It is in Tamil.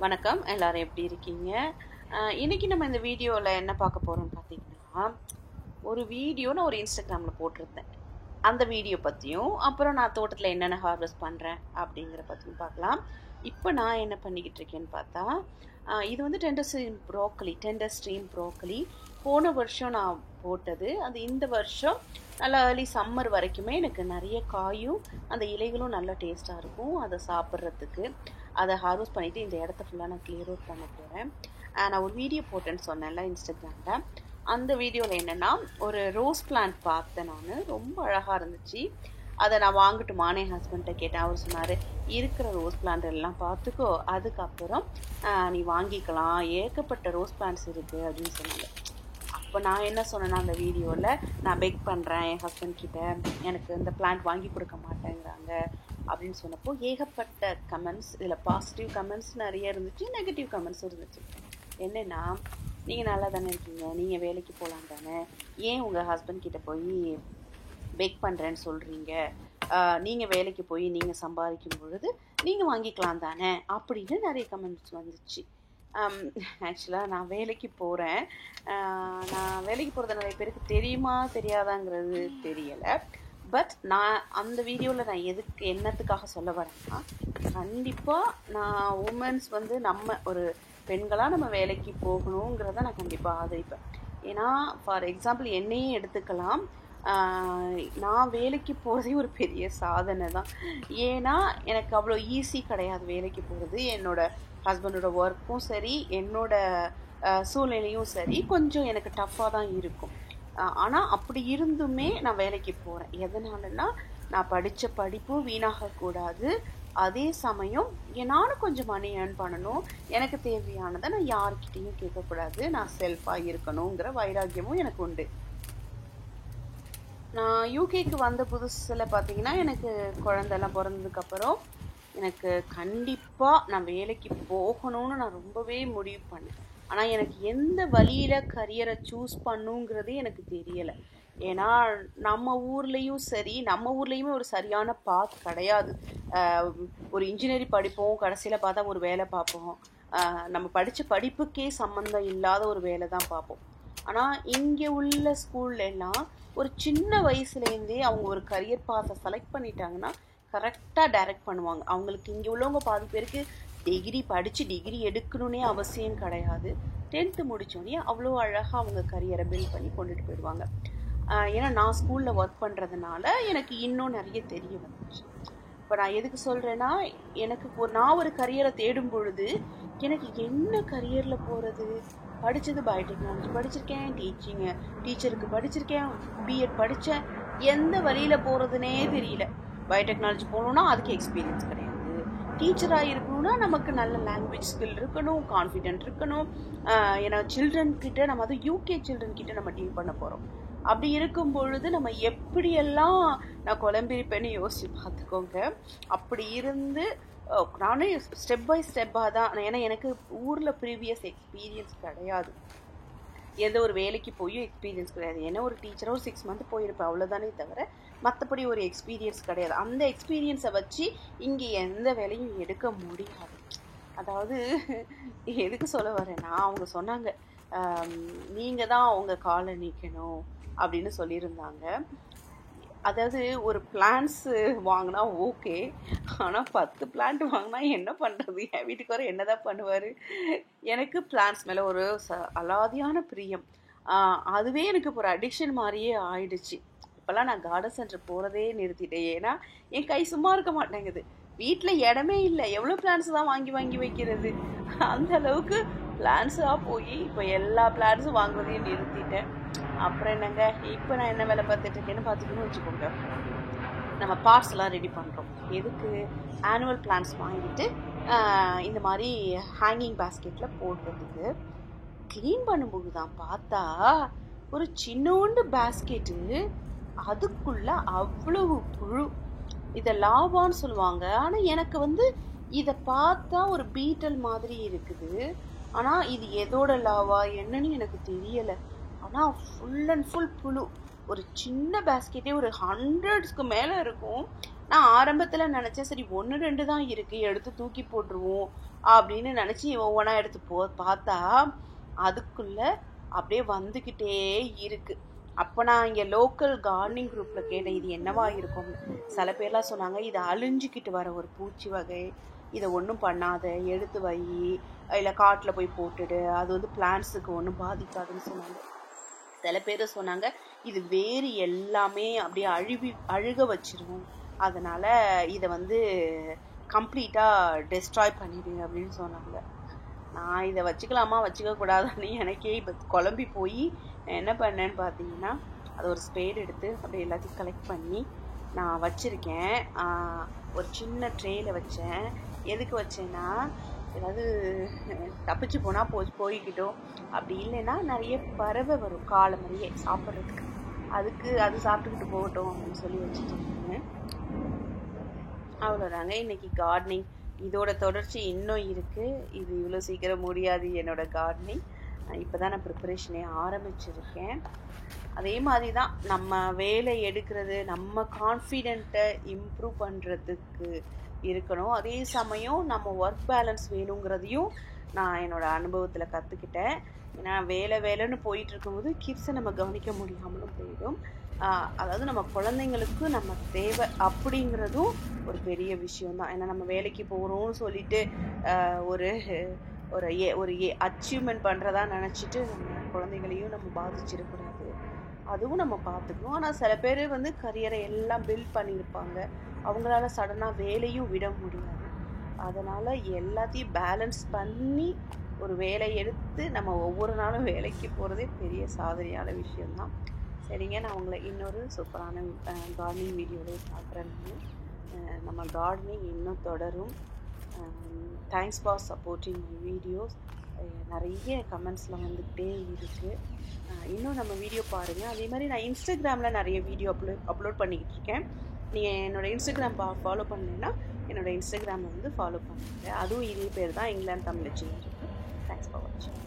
வணக்கம். எல்லாரும் எப்படி இருக்கீங்க? இன்னைக்கு நம்ம இந்த வீடியோல என்ன பார்க்க போறோம்னு பார்த்தீங்கன்னா, ஒரு வீடியோ நான் ஒரு Instagramல போட்டிருந்தேன். அந்த வீடியோ பத்தியும், அப்புறம் நான் தோட்டத்துல என்னென்ன ஹார்வெஸ்ட் பண்றேன் அப்படிங்கிற பத்தியும் பார்க்கலாம். இப்போ நான் என்ன பண்ணிக்கிட்டு இருக்கேன்னு பார்த்தா, இது வந்து டெண்டர் ஸ்ட்ரீம் ப்ரோக்கலி. போன வருஷம் நான் போட்டது. அது இந்த வருஷம் நல்லா ஏர்லி சம்மர் வரைக்குமே எனக்கு நிறைய காயும் அந்த இலைகளும் நல்ல டேஸ்ட்டாக இருக்கும். அதை சாப்பிட்றதுக்கு அதை ஹார்வெஸ்ட் பண்ணிவிட்டு இந்த இடத்த ஃபுல்லாக நான் கிளியர் அவுட் பண்ண போகிறேன். நான் ஒரு வீடியோ போட்டேன்னு சொன்னேன்ல இன்ஸ்டாகிராமில். அந்த வீடியோவில் என்னென்னா, ஒரு ரோஸ் பிளான்ட் பார்த்தேன் நான். ரொம்ப அழகாக இருந்துச்சு. அதை நான் வாங்கட்டுமான்னு என் ஹஸ்பண்ட்டை கேட்டேன். அவர் சொன்னார், இருக்கிற ரோஸ் பிளான்ட் எல்லாம் பார்த்துக்கோ, அதுக்கப்புறம் நீ வாங்கிக்கலாம், ஏகப்பட்ட ரோஸ் பிளான்ட்ஸ் இருக்குது அப்படின்னு சொன்னாங்க. அப்போ நான் என்ன சொன்னேன்னா, அந்த வீடியோவில் நான் பெக் பண்ணுறேன் என் ஹஸ்பண்ட் கிட்ட, எனக்கு இந்த பிளான்ட் வாங்கி கொடுக்க மாட்டேங்கிறாங்க அப்படின்னு சொன்னப்போ ஏகப்பட்ட கமெண்ட்ஸ். இதில் பாசிட்டிவ் கமெண்ட்ஸ் நிறைய இருந்துச்சு, நெகட்டிவ் கமெண்ட்ஸும் இருந்துச்சு. என்னென்னா, நீங்கள் நல்லா தானே இருக்கீங்க, நீங்கள் வேலைக்கு போகலாம் தானே, ஏன் உங்கள் ஹஸ்பண்ட் கிட்ட போய் பெக் பண்ணுறேன்னு சொல்கிறீங்க, நீங்கள் வேலைக்கு போய் நீங்கள் சம்பாதிக்கும் பொழுது நீங்கள் வாங்கிக்கலாம் தானே அப்படின்னு நிறைய கமெண்ட்ஸ் வந்துச்சு. ஆக்சுவலாக நான் வேலைக்கு போகிறேன். நான் வேலைக்கு போகிறது நிறைய பேருக்கு தெரியுமா தெரியாதாங்கிறது தெரியலை. பட் நான் அந்த வீடியோவில் நான் என்னத்துக்காக சொல்ல வரேன்னா, கண்டிப்பாக நான் உமன்ஸ் வந்து நம்ம ஒரு பெண்களாக நம்ம வேலைக்கு போகணுங்கிறத நான் கண்டிப்பாக ஆதரிப்பேன். ஏன்னா ஃபார் எக்ஸாம்பிள் என்னையே எடுத்துக்கலாம். நான் வேலைக்கு போகிறதே ஒரு பெரிய சாதனை தான். ஏன்னா எனக்கு அவ்வளோ ஈஸி கிடையாது வேலைக்கு போகிறது. என்னோட ஹஸ்பண்டோட ஒர்க்கும் சரி, என்னோட சூழ்நிலையும் சரி, கொஞ்சம் எனக்கு டஃப்பாக தான் இருக்கும். ஆனால் அப்படி இருந்துமே நான் வேலைக்கு போகிறேன். எதனாலன்னா, நான் படித்த படிப்பும் வீணாகக்கூடாது, அதே சமயம் நானும் கொஞ்சம் மணி ஏர்ன் பண்ணணும், எனக்கு தேவையானதை நான் யார்கிட்டையும் கேட்கக்கூடாது, நான் செல்ஃபாக இருக்கணுங்கிற வைராக்கியமும் எனக்கு உண்டு. நான் யூகேக்கு வந்த புதுசில் பார்த்தீங்கன்னா, எனக்கு குழந்தெல்லாம் பிறந்ததுக்கப்புறம் எனக்கு கண்டிப்பாக நான் வேலைக்கு போகணும்னு நான் ரொம்பவே முடிவு பண்ணேன். ஆனால் எனக்கு எந்த வழியில் கரியரை சூஸ் பண்ணுங்கிறதே எனக்கு தெரியலை. ஏன்னா நம்ம ஊர்லேயும் சரி, நம்ம ஊர்லேயுமே ஒரு சரியான பாத் கிடையாது. ஒரு இன்ஜினியரிங் படிப்போம், கடைசியில் பார்த்தா ஒரு வேலை பார்ப்போம். நம்ம படித்த படிப்புக்கே சம்மந்தம் இல்லாத ஒரு வேலை தான் பார்ப்போம். ஆனால் இங்கே உள்ள ஸ்கூல்லலாம் ஒரு சின்ன வயசுலேருந்தே அவங்க ஒரு கரியர் பாத்தை செலக்ட் பண்ணிட்டாங்கன்னா கரெக்டாக டைரக்ட் பண்ணுவாங்க. அவங்களுக்கு இங்கே உள்ளவங்க பாதி பேருக்கு டிகிரி எடுக்கணுன்னே அவசியம் கிடையாது. 10th முடித்தோடனே அவ்வளோ அழகாக அவங்க கரியரை பில்ட் பண்ணி கொண்டுட்டு போயிடுவாங்க. ஏன்னா நான் ஸ்கூலில் ஒர்க் பண்ணுறதுனால எனக்கு இன்னும் நிறைய தெரிய வந்துச்சு. இப்போ நான் எதுக்கு சொல்கிறேன்னா, எனக்கு நான் ஒரு கரியரை தேடும் பொழுது எனக்கு என்ன கரியரில் போகிறது, படித்தது பயோடெக்னாலஜி படிச்சிருக்கேன், டீச்சருக்கு படிச்சிருக்கேன், பிஎட் படித்தேன், எந்த வழியில் போகிறதுனே தெரியல. பயோடெக்னாலஜி போகணுன்னா அதுக்கு எக்ஸ்பீரியன்ஸ் கிடையாது, டீச்சராக இருக்கணும்னா நமக்கு நல்ல லாங்குவேஜ் ஸ்கில் இருக்கணும், கான்ஃபிடென்ட் இருக்கணும். ஏன்னா சில்ட்ரன் கிட்ட நம்ம, அது யூகே சில்ட்ரன் கிட்ட நம்ம டீல் பண்ண போகிறோம். அப்படி இருக்கும் பொழுது நம்ம எப்படியெல்லாம் நான் குழம்பிருப்பேன்னு யோசிச்சு பார்த்துக்கோங்க. அப்படி இருந்து நானே ஸ்டெப் பை ஸ்டெப்பாக தான், ஏன்னா எனக்கு ஊரில் ப்ரீவியஸ் எக்ஸ்பீரியன்ஸ் கிடையாது, எந்த ஒரு வேலைக்கு போயும் எக்ஸ்பீரியன்ஸ் கிடையாது. ஏன்னா ஒரு டீச்சராக ஒரு 6 months போயிருப்பேன், அவ்வளோதானே தவிர மற்றபடி ஒரு எக்ஸ்பீரியன்ஸ் கிடையாது. அந்த எக்ஸ்பீரியன்ஸை வச்சு இங்கே எந்த வேலையும் எடுக்க முடியாது. அதாவது எதுக்கு சொல்ல வரேன்னா, அவங்க சொன்னாங்க, நீங்கள் தான் அவங்க காலை நிற்கணும் அப்படின்னு சொல்லியிருந்தாங்க. அதாவது ஒரு பிளான்ட்ஸு வாங்கினா ஓகே, ஆனால் 10 பிளான்ட் வாங்கினா என்ன பண்ணுறது? என் வீட்டுக்காரர் என்ன தான் பண்ணுவார்? எனக்கு பிளான்ட்ஸ் மேலே ஒரு அலாதியான பிரியம். அதுவே எனக்கு ஒரு அடிக்ஷன் மாதிரியே ஆயிடுச்சு. இப்போல்லாம் நான் கார்டன் சென்டர் போகிறதே நிறுத்திட்டேன். ஏன்னா என் கை சும்மா இருக்க மாட்டேங்குது. வீட்டில் இடமே இல்லை, எவ்வளோ பிளான்ட்ஸ் தான் வாங்கி வைக்கிறது? அந்த அளவுக்கு பிளான்ஸாக போய் இப்போ எல்லா பிளான்ஸும் வாங்குறதையும் நிறுத்திட்டேன். அப்புறம் என்னங்க, இப்போ நான் என்ன வேலை பார்த்துட்ருக்கேன்னு பார்த்துக்கணும்னு வச்சுக்கோங்க. நம்ம பார்ட்ஸ்லாம் ரெடி பண்ணுறோம். எதுக்கு? ஆனுவல் பிளான்ஸ் வாங்கிட்டு இந்த மாதிரி ஹேங்கிங் பேஸ்கெட்டில் போடுறதுக்கு. க்ளீன் பண்ணும்போது தான் பார்த்தா ஒரு சின்னோண்டு பேஸ்கெட்டு, அதுக்குள்ள அவ்வளவு புழு. இதை லாவான்னு சொல்லுவாங்க, ஆனால் எனக்கு வந்து இதை பார்த்தா ஒரு பீட்டல் மாதிரி இருக்குது. ஆனால் இது எதோட லாவா என்னன்னு எனக்கு தெரியலை. ஆனால் ஃபுல் அண்ட் ஃபுல் புழு. ஒரு சின்ன பேஸ்கெட்டே ஒரு 100க்கு மேலே இருக்கும். நான் ஆரம்பத்தில் நினச்சேன் சரி 1-2 தான் இருக்குது, எடுத்து தூக்கி போட்டுருவோம் அப்படின்னு நினச்சி ஒவ்வொன்றா எடுத்து பார்த்தா அதுக்குள்ளே அப்படியே வந்துக்கிட்டே இருக்குது. அப்போ நான் இங்கே லோக்கல் கார்டனிங் குரூப்பில் கேட்டேன் இது என்னவா இருக்கும். சில பேர்லாம் சொன்னாங்க இது அழிஞ்சிக்கிட்டு வர ஒரு பூச்சி வகை, இதை ஒன்றும் பண்ணாத, எடுத்து வை, இல்லை காட்டில் போய் போட்டுடு, அது வந்து பிளான்ட்ஸுக்கு ஒன்றும் பாதிக்காதுன்னு சொன்னாங்க. சில பேர் சொன்னாங்க இது வேறு எல்லாமே அப்படியே அழுக வச்சிரும், அதனால் இதை வந்து கம்ப்ளீட்டாக டெஸ்ட்ராய் பண்ணிடுங்க அப்படின்னு சொன்னாங்க. நான் இதை வச்சுக்கலாமா வச்சுக்கக்கூடாதுன்னு எனக்கே இப்போ குழம்பி போய் என்ன பண்ணேன்னு பார்த்தீங்கன்னா அதை ஒரு ஸ்பேடு எடுத்து அப்படியே எல்லாத்தையும் கலெக்ட் பண்ணி நான் வச்சுருக்கேன். ஒரு சின்ன ட்ரேயில் வச்சேன். எதுக்கு வச்சேன்னா ஏதாவது தப்பிச்சு போனால் போய்கிட்டோம், அப்படி இல்லைன்னா நிறைய பறவை வரும் காலை மாதிரியே சாப்பிட்றதுக்கு, அதுக்கு அது சாப்பிட்டுக்கிட்டு போகட்டும் அப்படின்னு சொல்லி வச்சுட்டு அவ்வளோதாங்க. இன்றைக்கி கார்டனிங் இதோட தொடர்ச்சி இன்னும் இருக்குது. இது இவ்வளோ சீக்கிரம் முடியாது என்னோட கார்டனிங். இப்போ தான் நான் ப்ரிப்பரேஷனே ஆரம்பிச்சிருக்கேன். அதே மாதிரி தான் நம்ம வேலை எடுக்கிறது, நம்ம கான்ஃபிடென்ட்டை இம்ப்ரூவ் பண்ணுறதுக்கு இருக்கணும். அதே சமயம் நம்ம ஒர்க் பேலன்ஸ் வேணுங்கிறதையும் நான் என்னோடய அனுபவத்தில் கற்றுக்கிட்டேன். ஏன்னா வேலைன்னு போயிட்டு இருக்கும்போது கிட்ஸை நம்ம கவனிக்க முடியாமலும் போயிடும். அதாவது நம்ம குழந்தைங்களுக்கு நம்ம தேவை அப்படிங்கிறதும் ஒரு பெரிய விஷயம்தான். ஏன்னா நம்ம வேலைக்கு போகிறோம்னு சொல்லிட்டு ஒரு ஒரு அச்சீவ்மெண்ட் பண்ணுறதா நினச்சிட்டு நம்ம குழந்தைங்களையும் நம்ம பாதிச்சிடக்கூடாது, அதுவும் நம்ம பார்த்துக்கணும். ஆனால் சில பேர் வந்து கரியரை எல்லாம் பில்ட் பண்ணியிருப்பாங்க, அவங்களால சடனாக வேலையும் விட முடியாது. அதனால் எல்லாத்தையும் பேலன்ஸ் பண்ணி ஒரு வேலை எடுத்து நம்ம ஒவ்வொரு நாளும் வேலைக்கு போகிறதே பெரிய சாதனையான விஷயம்தான். சரிங்க, நான் உங்களை இன்னொரு சூப்பரான கார்டனிங் வீடியோவில் பார்க்குறேன். நம்ம கார்டனிங் இன்னும் தொடரும். Thanks for supporting my videos. நிறைய கமெண்ட்ஸில் வந்துக்கிட்டே இருக்குது. இன்னும் நம்ம வீடியோ பாருங்கள். அதே மாதிரி நான் இன்ஸ்டாகிராமில் நிறைய வீடியோ அப்லோட் பண்ணிக்கிட்டு இருக்கேன். நீங்கள் என்னோடய இன்ஸ்டாகிராம் ஃபாலோ பண்ணீங்கன்னா என்னோடய இன்ஸ்டாகிராமை வந்து ஃபாலோ பண்ணுங்கள். அதுவும் இதே பேர் தான், இங்கிலாந்து தமிழச்சி. தேங்க்ஸ் ஃபார் வாட்சிங்.